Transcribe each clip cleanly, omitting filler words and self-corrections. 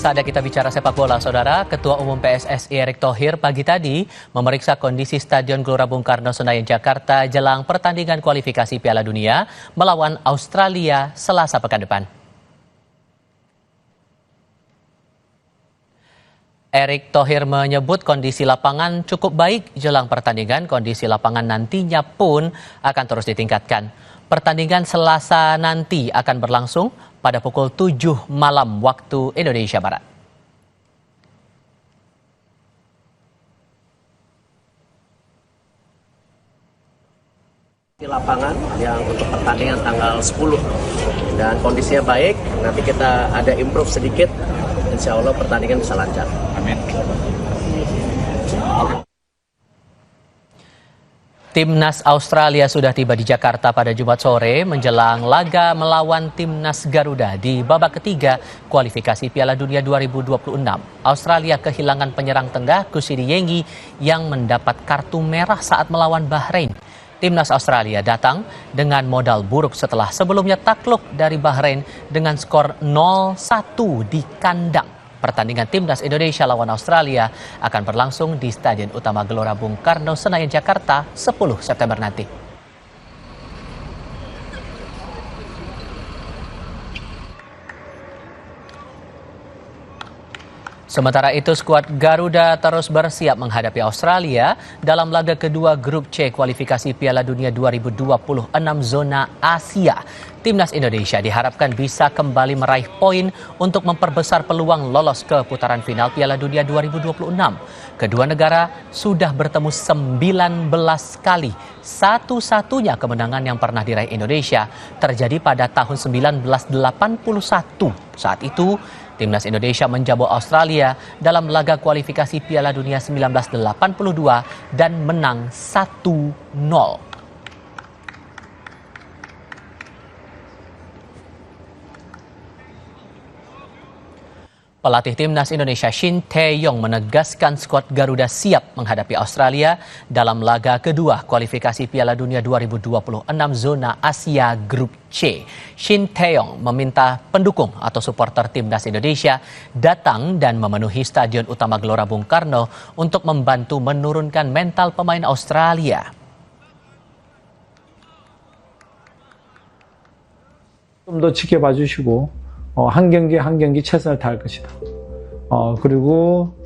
Saatnya kita bicara sepak bola, Saudara. Ketua Umum PSSI Erick Thohir pagi tadi memeriksa kondisi Stadion Gelora Bung Karno Senayan Jakarta jelang pertandingan kualifikasi Piala Dunia melawan Australia Selasa pekan depan. Erick Thohir menyebut kondisi lapangan cukup baik jelang pertandingan. Kondisi lapangan nantinya pun akan terus ditingkatkan. Pertandingan Selasa nanti akan berlangsung pada pukul 7 malam waktu Indonesia Barat. Di lapangan yang untuk pertandingan tanggal 10 dan kondisinya baik, nanti kita ada improve sedikit, insya Allah pertandingan bisa lancar. Amin. Timnas Australia sudah tiba di Jakarta pada Jumat sore menjelang laga melawan Timnas Garuda di babak ketiga kualifikasi Piala Dunia 2026. Australia kehilangan penyerang tengah Kusidi Yengi yang mendapat kartu merah saat melawan Bahrain. Timnas Australia datang dengan modal buruk setelah sebelumnya takluk dari Bahrain dengan skor 0-1 di kandang. Pertandingan Timnas Indonesia lawan Australia akan berlangsung di Stadion Utama Gelora Bung Karno Senayan Jakarta 10 September nanti. Sementara itu, skuad Garuda terus bersiap menghadapi Australia dalam laga kedua Grup C kualifikasi Piala Dunia 2026 zona Asia. Timnas Indonesia diharapkan bisa kembali meraih poin untuk memperbesar peluang lolos ke putaran final Piala Dunia 2026. Kedua negara sudah bertemu 19 kali. Satu-satunya kemenangan yang pernah diraih Indonesia terjadi pada tahun 1981. Saat itu, Timnas Indonesia menjamu Australia dalam laga kualifikasi Piala Dunia 1982 dan menang 1-0. Pelatih Timnas Indonesia Shin Tae-yong menegaskan skuad Garuda siap menghadapi Australia dalam laga kedua kualifikasi Piala Dunia 2026 zona Asia Grup C. Shin Tae-yong meminta pendukung atau supporter Timnas Indonesia datang dan memenuhi Stadion Utama Gelora Bung Karno untuk membantu menurunkan mental pemain Australia. 좀 더 지켜봐 주시고 한 경기 한 경기 최선을 다할 것이다. 그리고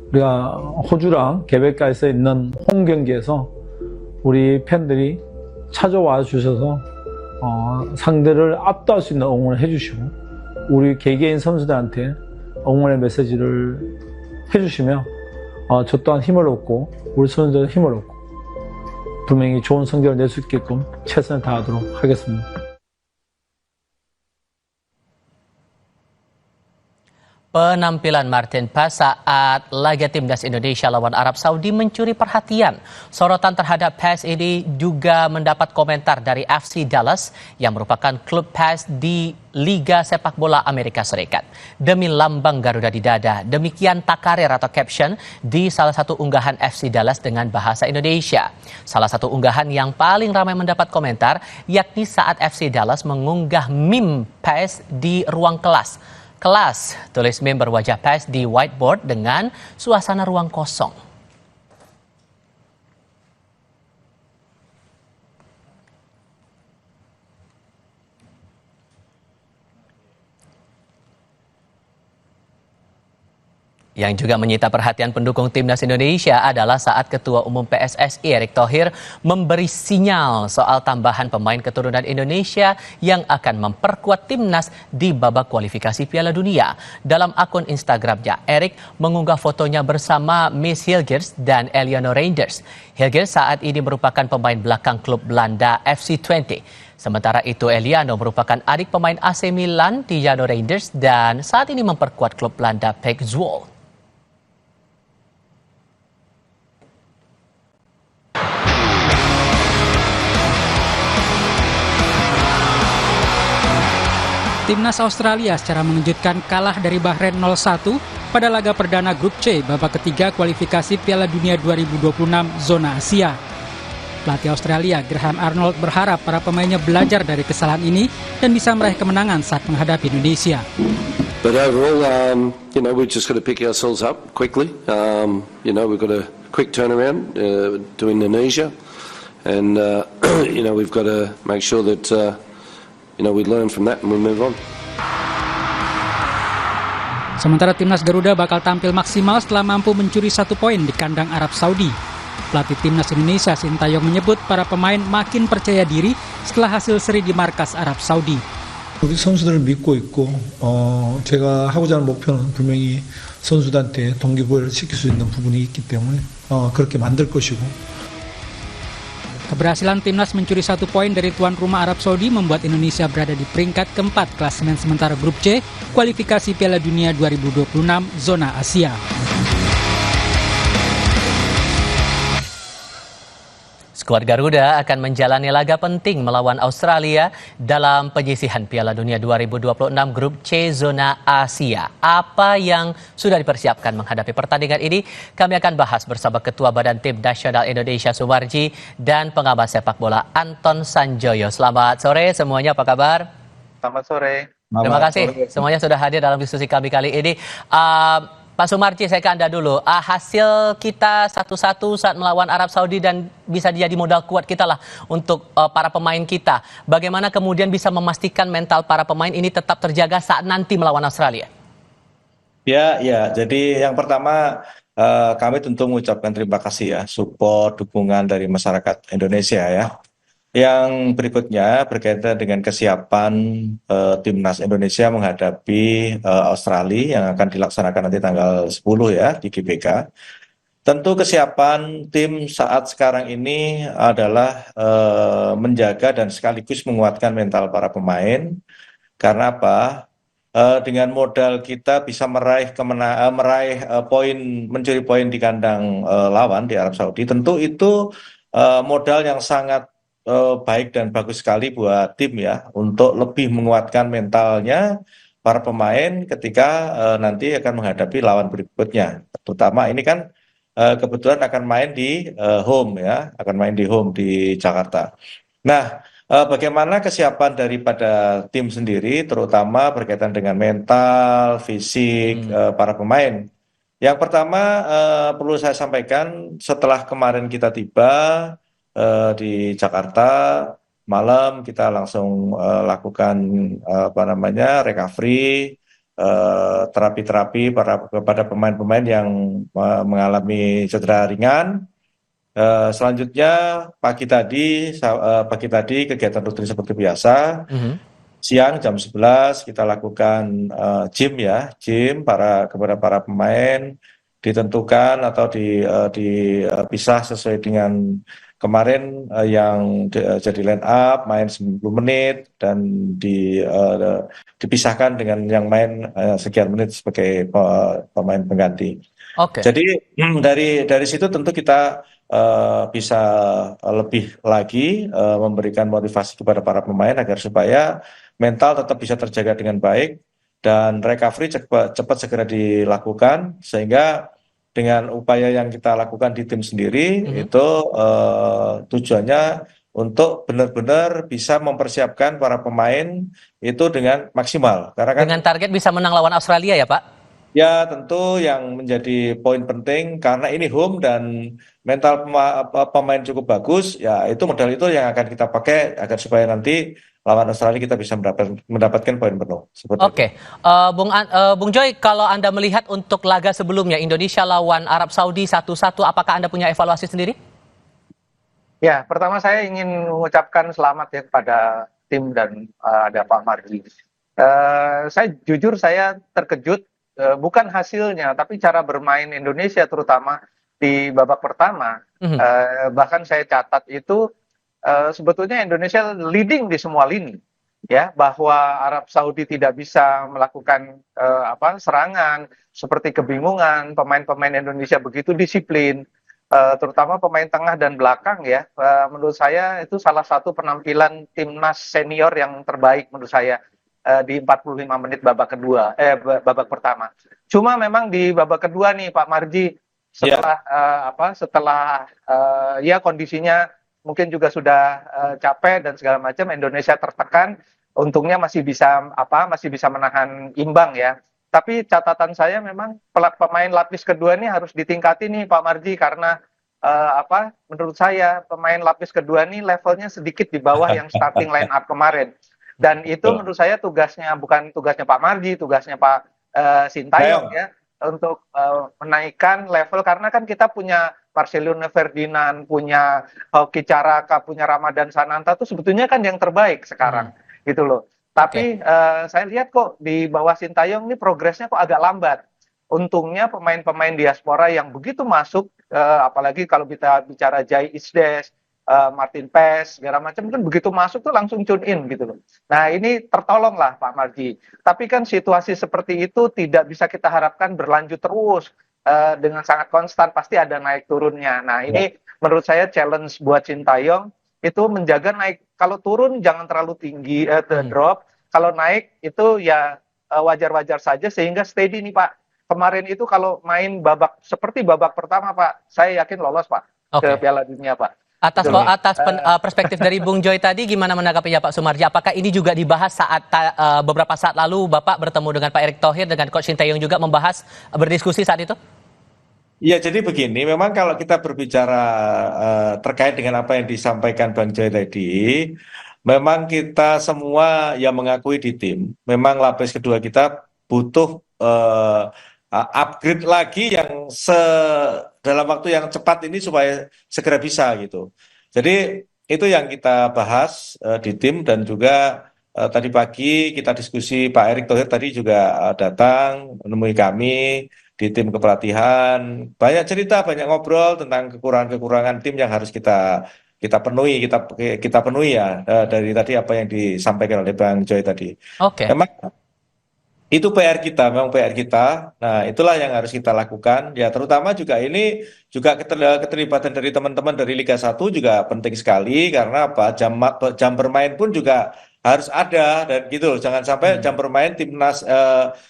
우리가 호주랑 개백가에서 있는 홈 경기에서 우리 팬들이 찾아와 주셔서 상대를 압도할 수 있는 응원을 해주시고 우리 개개인 선수들한테 응원의 메시지를 해주시면 저 또한 힘을 얻고 우리 선수들 힘을 얻고 분명히 좋은 성적을 낼 수 있게끔 최선을 다하도록 하겠습니다. Penampilan Martin Paes saat laga Timnas Indonesia lawan Arab Saudi mencuri perhatian. Sorotan terhadap Paes ini juga mendapat komentar dari FC Dallas yang merupakan klub Paes di Liga Sepak Bola Amerika Serikat. Demi lambang Garuda di dada, demikian takarir atau caption di salah satu unggahan FC Dallas dengan bahasa Indonesia. Salah satu unggahan yang paling ramai mendapat komentar yakni saat FC Dallas mengunggah meme Paes di ruang kelas. Kelas, tulis meme berwajah Paes di whiteboard dengan suasana ruang kosong. Yang juga menyita perhatian pendukung Timnas Indonesia adalah saat Ketua Umum PSSI Erick Thohir memberi sinyal soal tambahan pemain keturunan Indonesia yang akan memperkuat Timnas di babak kualifikasi Piala Dunia. Dalam akun Instagramnya, Erick mengunggah fotonya bersama Miss Hilgers dan Eliano Reinders. Hilgers saat ini merupakan pemain belakang klub Belanda FC Twente. Sementara itu, Eliano merupakan adik pemain AC Milan Tijano Reinders dan saat ini memperkuat klub Belanda PEC Zwolle. Timnas Australia secara mengejutkan kalah dari Bahrain 0-1 pada laga perdana Grup C babak ketiga kualifikasi Piala Dunia 2026 zona Asia. Pelatih Australia Graham Arnold berharap para pemainnya belajar dari kesalahan ini dan bisa meraih kemenangan saat menghadapi Indonesia. But overall, we've just got to pick ourselves up quickly. We've got a quick turnaround to Indonesia, and we've got to make sure that we learn from that and we move on. Sementara timnas Garuda bakal tampil maksimal setelah mampu mencuri 1 poin di kandang Arab Saudi. Pelatih timnas Indonesia Sintayong menyebut para pemain makin percaya diri setelah hasil seri di markas Arab Saudi. 우리 선수들을 믿고 있고 제가 하고자 하는 목표는 분명히 선수들한테 동기부여를 시킬 수 있는 부분이 있기 때문에 그렇게 만들 것이고. Keberhasilan timnas mencuri 1 poin dari tuan rumah Arab Saudi membuat Indonesia berada di peringkat keempat klasemen sementara grup C kualifikasi Piala Dunia 2026 zona Asia. Skuad Garuda akan menjalani laga penting melawan Australia dalam penyisihan Piala Dunia 2026 Grup C Zona Asia. Apa yang sudah dipersiapkan menghadapi pertandingan ini? Kami akan bahas bersama Ketua Badan Tim Nasional Indonesia Sumarji dan pengamat sepak bola Anton Sanjoyo. Selamat sore semuanya, apa kabar? Selamat sore. Terima kasih semuanya sudah hadir dalam diskusi kami kali ini. Pak Sumarji, saya ke Anda dulu. Hasil kita 1-1 saat melawan Arab Saudi dan bisa jadi modal kuat kita lah untuk para pemain kita. Bagaimana kemudian bisa memastikan mental para pemain ini tetap terjaga saat nanti melawan Australia? Ya, jadi yang pertama kami tentu mengucapkan terima kasih ya, support, dukungan dari masyarakat Indonesia ya. Yang berikutnya berkaitan dengan kesiapan timnas Indonesia menghadapi Australia yang akan dilaksanakan nanti tanggal 10 ya di GBK. Tentu kesiapan tim saat sekarang ini adalah menjaga dan sekaligus menguatkan mental para pemain. Karena apa? Dengan modal kita bisa meraih poin, mencuri poin di kandang lawan di Arab Saudi. Tentu itu modal yang sangat baik dan bagus sekali buat tim ya, untuk lebih menguatkan mentalnya para pemain ketika nanti akan menghadapi lawan berikutnya. Terutama ini kan kebetulan akan main di home ya, akan main di home di Jakarta. Nah, bagaimana kesiapan daripada tim sendiri, terutama berkaitan dengan mental, fisik para pemain. Yang pertama perlu saya sampaikan, setelah kemarin kita tiba di Jakarta malam, kita langsung lakukan recovery, terapi-terapi kepada pemain-pemain yang mengalami cedera ringan. Selanjutnya pagi tadi kegiatan rutin seperti biasa. Siang jam 11 kita lakukan gym kepada para pemain, ditentukan atau dipisah sesuai dengan kemarin yang jadi line up main 90 menit dan dipisahkan dengan yang main sekian menit sebagai pemain pengganti. Oke. Jadi dari situ tentu kita bisa lebih lagi memberikan motivasi kepada para pemain agar supaya mental tetap bisa terjaga dengan baik dan recovery cepat segera dilakukan, sehingga dengan upaya yang kita lakukan di tim sendiri itu tujuannya untuk benar-benar bisa mempersiapkan para pemain itu dengan maksimal. Karena dengan target bisa menang lawan Australia ya Pak? Ya, tentu yang menjadi poin penting karena ini home dan mental pemain cukup bagus, ya itu modal itu yang akan kita pakai agar supaya nanti lawan Australia kita bisa mendapatkan poin penuh. Oke. Bung Joy, kalau Anda melihat untuk laga sebelumnya Indonesia lawan Arab Saudi 1-1, apakah Anda punya evaluasi sendiri? Ya, pertama saya ingin mengucapkan selamat ya kepada tim dan ada Pak Marji. Saya terkejut, bukan hasilnya, tapi cara bermain Indonesia terutama di babak pertama. Bahkan saya catat itu sebetulnya Indonesia leading di semua lini, ya, bahwa Arab Saudi tidak bisa melakukan serangan, seperti kebingungan, pemain-pemain Indonesia begitu disiplin, terutama pemain tengah dan belakang ya. Menurut saya itu salah satu penampilan timnas senior yang terbaik menurut saya di 45 menit babak pertama. Cuma memang di babak kedua nih Pak Marji, setelah kondisinya mungkin juga sudah capek dan segala macam, Indonesia tertekan, untungnya masih bisa menahan imbang ya. Tapi catatan saya memang pemain lapis kedua ini harus ditingkati nih Pak Marji, karena menurut saya pemain lapis kedua ini levelnya sedikit di bawah yang starting line up kemarin. Dan itu menurut saya bukan tugasnya Pak Marji, tugasnya Pak Sintayong ya, untuk menaikkan level, karena kan kita punya Marcelino Ferdinand, punya Hoki Caraka, punya Ramadan Sananta tuh sebetulnya kan yang terbaik sekarang gitu loh. Tapi saya lihat kok di bawah Sintayong ini progresnya kok agak lambat. Untungnya pemain-pemain diaspora yang begitu masuk, apalagi kalau kita bicara Jai Isdes, Martin Pes, segala macam kan begitu masuk tuh langsung tune in gitu loh. Nah ini tertolong lah Pak Marji. Tapi kan situasi seperti itu tidak bisa kita harapkan berlanjut terus dengan sangat konstan, pasti ada naik turunnya. Nah ini menurut saya challenge buat Sintayong itu menjaga naik. Kalau turun jangan terlalu tinggi, drop. Kalau naik itu ya wajar-wajar saja sehingga steady nih Pak. Kemarin itu kalau main seperti babak pertama Pak, saya yakin lolos Pak ke Piala Dunia Pak. Atas perspektif dari Bung Joy tadi, gimana menanggapinya Pak Sumarji? Apakah ini juga dibahas saat beberapa saat lalu Bapak bertemu dengan Pak Erick Thohir, dengan Coach Sintayong juga membahas, berdiskusi saat itu? Ya, jadi begini, memang kalau kita berbicara terkait dengan apa yang disampaikan Bang Joy tadi, memang kita semua yang mengakui di tim, memang lapis kedua kita butuh upgrade lagi yang dalam waktu yang cepat ini supaya segera bisa gitu. Jadi itu yang kita bahas di tim, dan juga tadi pagi kita diskusi, Pak Erick Thohir tadi juga datang menemui kami di tim kepelatihan, banyak cerita, banyak ngobrol tentang kekurangan-kekurangan tim yang harus kita penuhi ya, dari tadi apa yang disampaikan oleh Bang Joy tadi. Memang itu PR kita, memang PR kita. Nah, itulah yang harus kita lakukan. Ya, terutama juga ini juga keterlibatan dari teman-teman dari Liga 1 juga penting sekali, karena apa? Jam bermain pun juga harus ada, dan gitu loh. Jangan sampai jam bermain timnas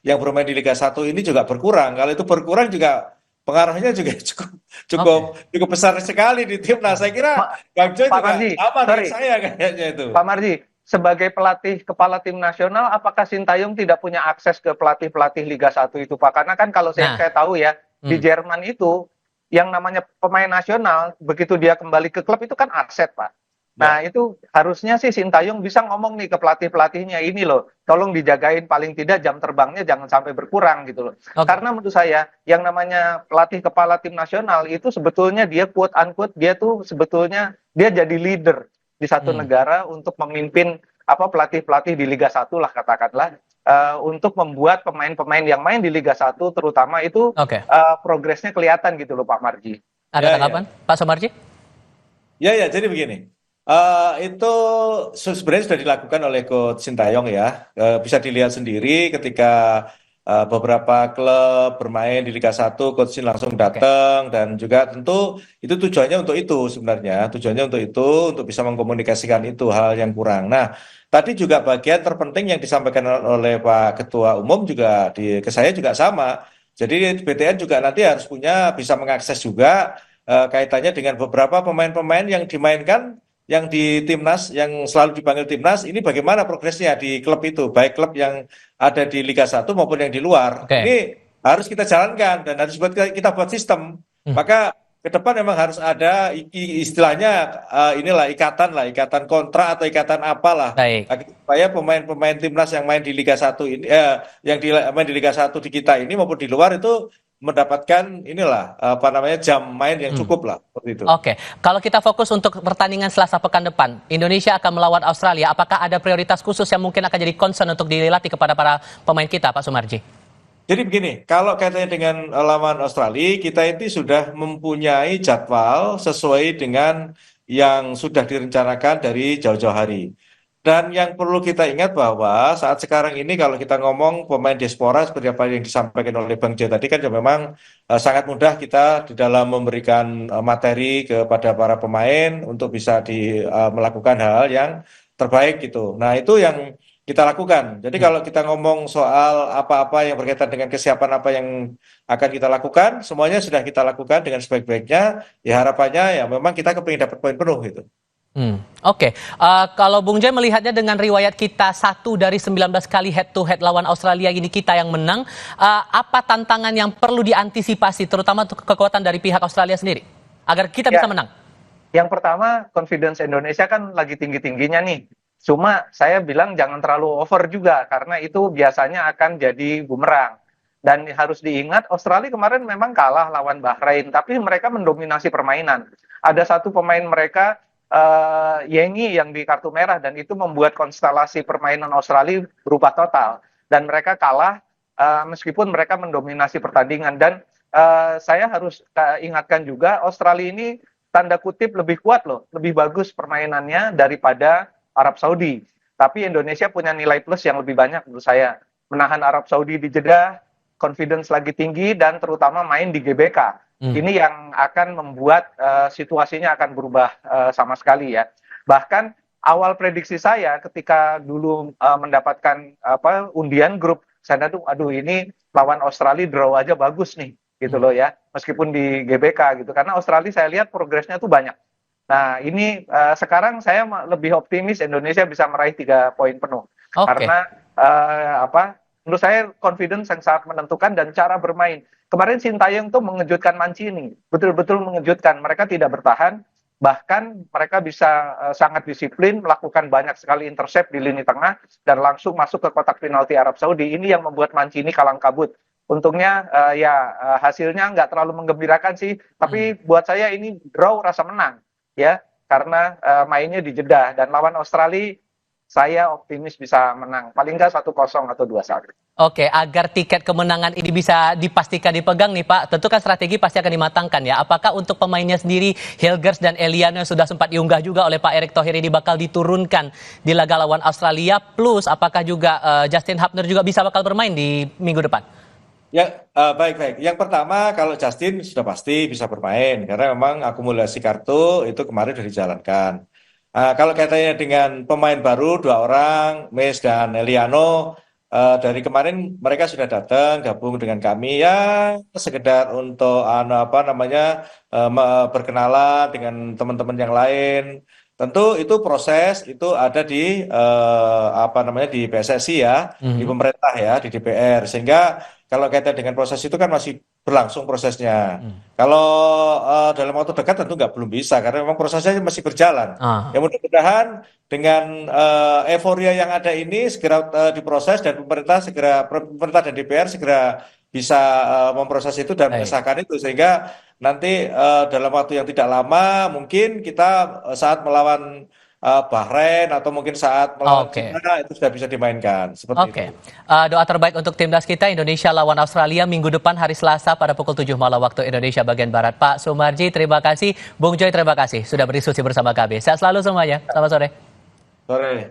yang bermain di Liga 1 ini juga berkurang. Kalau itu berkurang juga pengaruhnya juga cukup besar sekali di timnas. Saya kira Bang Joy juga sama dengan saya kayaknya itu. Pak Marji, sebagai kepala tim nasional, apakah Sintayong tidak punya akses ke pelatih-pelatih Liga 1 itu Pak? Karena kan kalau saya tahu ya, di Jerman itu yang namanya pemain nasional, begitu dia kembali ke klub itu kan aset Pak. Nah itu harusnya sih Sintayong bisa ngomong nih ke pelatih-pelatihnya, ini loh, tolong dijagain, paling tidak jam terbangnya jangan sampai berkurang gitu loh. Karena menurut saya yang namanya pelatih kepala tim nasional itu sebetulnya dia quote unquote, dia tuh sebetulnya dia jadi leader di satu negara untuk memimpin pelatih-pelatih di Liga 1 lah katakanlah, untuk membuat pemain-pemain yang main di Liga 1 terutama itu progresnya kelihatan gitu loh Pak Marji. Ada tanggapan Pak Sumarji? Ya, jadi begini. Itu sebenarnya sudah dilakukan oleh Coach Sintayong ya. Bisa dilihat sendiri ketika beberapa klub bermain di Liga 1, Coach Shin langsung datang, dan juga tentu itu tujuannya untuk itu sebenarnya. Tujuannya untuk itu, untuk bisa mengkomunikasikan itu hal yang kurang. Nah, tadi juga bagian terpenting yang disampaikan oleh Pak Ketua Umum juga ke saya juga sama. Jadi BTN juga nanti harus bisa mengakses juga kaitannya dengan beberapa pemain-pemain yang dimainkan, yang di timnas, yang selalu dipanggil timnas, ini bagaimana progresnya di klub itu, baik klub yang ada di Liga 1 maupun yang di luar. Ini harus kita jalankan dan harus kita buat sistem. Maka ke depan memang harus ada istilahnya ikatan kontrak atau ikatan apalah. Supaya pemain-pemain timnas yang main di Liga 1 ini main di Liga 1 di kita ini maupun di luar itu mendapatkan jam main yang cukup lah seperti itu. Kalau kita fokus untuk pertandingan Selasa pekan depan, Indonesia akan melawan Australia. Apakah ada prioritas khusus yang mungkin akan jadi concern untuk dilatih kepada para pemain kita, Pak Sumarji? Jadi begini, kalau kaitannya dengan lawan Australia, kita ini sudah mempunyai jadwal sesuai dengan yang sudah direncanakan dari jauh-jauh hari. Dan yang perlu kita ingat bahwa saat sekarang ini kalau kita ngomong pemain diaspora seperti apa yang disampaikan oleh Bang Joy tadi kan ya memang sangat mudah kita di dalam memberikan materi kepada para pemain untuk bisa melakukan hal-hal yang terbaik gitu. Nah itu yang kita lakukan. Jadi kalau kita ngomong soal apa-apa yang berkaitan dengan kesiapan apa yang akan kita lakukan, semuanya sudah kita lakukan dengan sebaik-baiknya. Ya harapannya ya memang kita kepingin dapat poin penuh gitu. Oke. Kalau Bung Joy melihatnya dengan riwayat kita 1 dari 19 kali head to head lawan Australia, ini kita yang menang, apa tantangan yang perlu diantisipasi terutama untuk kekuatan dari pihak Australia sendiri agar kita bisa menang? Yang pertama, confidence Indonesia kan lagi tinggi-tingginya nih. Cuma saya bilang jangan terlalu over juga karena itu biasanya akan jadi bumerang. Dan harus diingat Australia kemarin memang kalah lawan Bahrain, tapi mereka mendominasi permainan. Ada satu pemain mereka Yengi yang di kartu merah dan itu membuat konstelasi permainan Australia berubah total dan mereka kalah meskipun mereka mendominasi pertandingan dan saya harus ingatkan juga Australia ini tanda kutip lebih kuat loh, lebih bagus permainannya daripada Arab Saudi. Tapi Indonesia punya nilai plus yang lebih banyak menurut saya. Menahan Arab Saudi di Jeddah, confidence lagi tinggi dan terutama main di GBK. Ini yang akan membuat situasinya akan berubah sama sekali ya. Bahkan awal prediksi saya ketika dulu mendapatkan undian grup, saya tuh aduh ini lawan Australia draw aja bagus nih gitu loh ya. Meskipun di GBK gitu karena Australia saya lihat progresnya tuh banyak. Nah, ini sekarang saya lebih optimis Indonesia bisa meraih 3 poin penuh. Karena menurut saya confidence yang sangat menentukan dan cara bermain. Kemarin Sintayong tuh mengejutkan Mancini, betul-betul mengejutkan. Mereka tidak bertahan, bahkan mereka bisa sangat disiplin, melakukan banyak sekali intercept di lini tengah, dan langsung masuk ke kotak penalti Arab Saudi. Ini yang membuat Mancini kalang kabut. Untungnya hasilnya nggak terlalu menggembirakan sih, tapi buat saya ini draw rasa menang, ya, karena mainnya di Jeddah dan lawan Australia. Saya optimis bisa menang, paling nggak 1-0 atau 2-1. Oke, agar tiket kemenangan ini bisa dipastikan dipegang nih Pak, tentu kan strategi pasti akan dimatangkan ya. Apakah untuk pemainnya sendiri, Hilgers dan Eliano yang sudah sempat diunggah juga oleh Pak Erick Thohir ini bakal diturunkan di laga lawan Australia, plus apakah juga Justin Hubner juga bisa bakal bermain di minggu depan? Ya, baik. Yang pertama, kalau Justin sudah pasti bisa bermain, karena memang akumulasi kartu itu kemarin sudah dijalankan. Kalau kaitannya dengan pemain baru 2 orang, Mes dan Eliano, dari kemarin mereka sudah datang gabung dengan kami ya sekedar untuk berkenalan dengan teman-teman yang lain. Tentu itu proses itu ada di di PSSI ya, di pemerintah ya, di DPR. Sehingga kalau kaitan dengan proses itu kan masih berlangsung prosesnya. Kalau dalam waktu dekat tentu belum bisa karena memang prosesnya masih berjalan. Ya mudah-mudahan dengan euforia yang ada ini segera diproses dan pemerintah dan DPR segera bisa memproses itu dan mengesahkan itu sehingga nanti dalam waktu yang tidak lama mungkin kita saat melawan Bahrain atau mungkin saat melawan China itu sudah bisa dimainkan seperti itu. Doa terbaik untuk timnas kita Indonesia lawan Australia minggu depan hari Selasa pada pukul 7 malam waktu Indonesia bagian Barat. Pak Sumarji terima kasih, Bung Joy terima kasih sudah berdiskusi bersama kami. Sehat selalu semuanya. Selamat sore. Sore.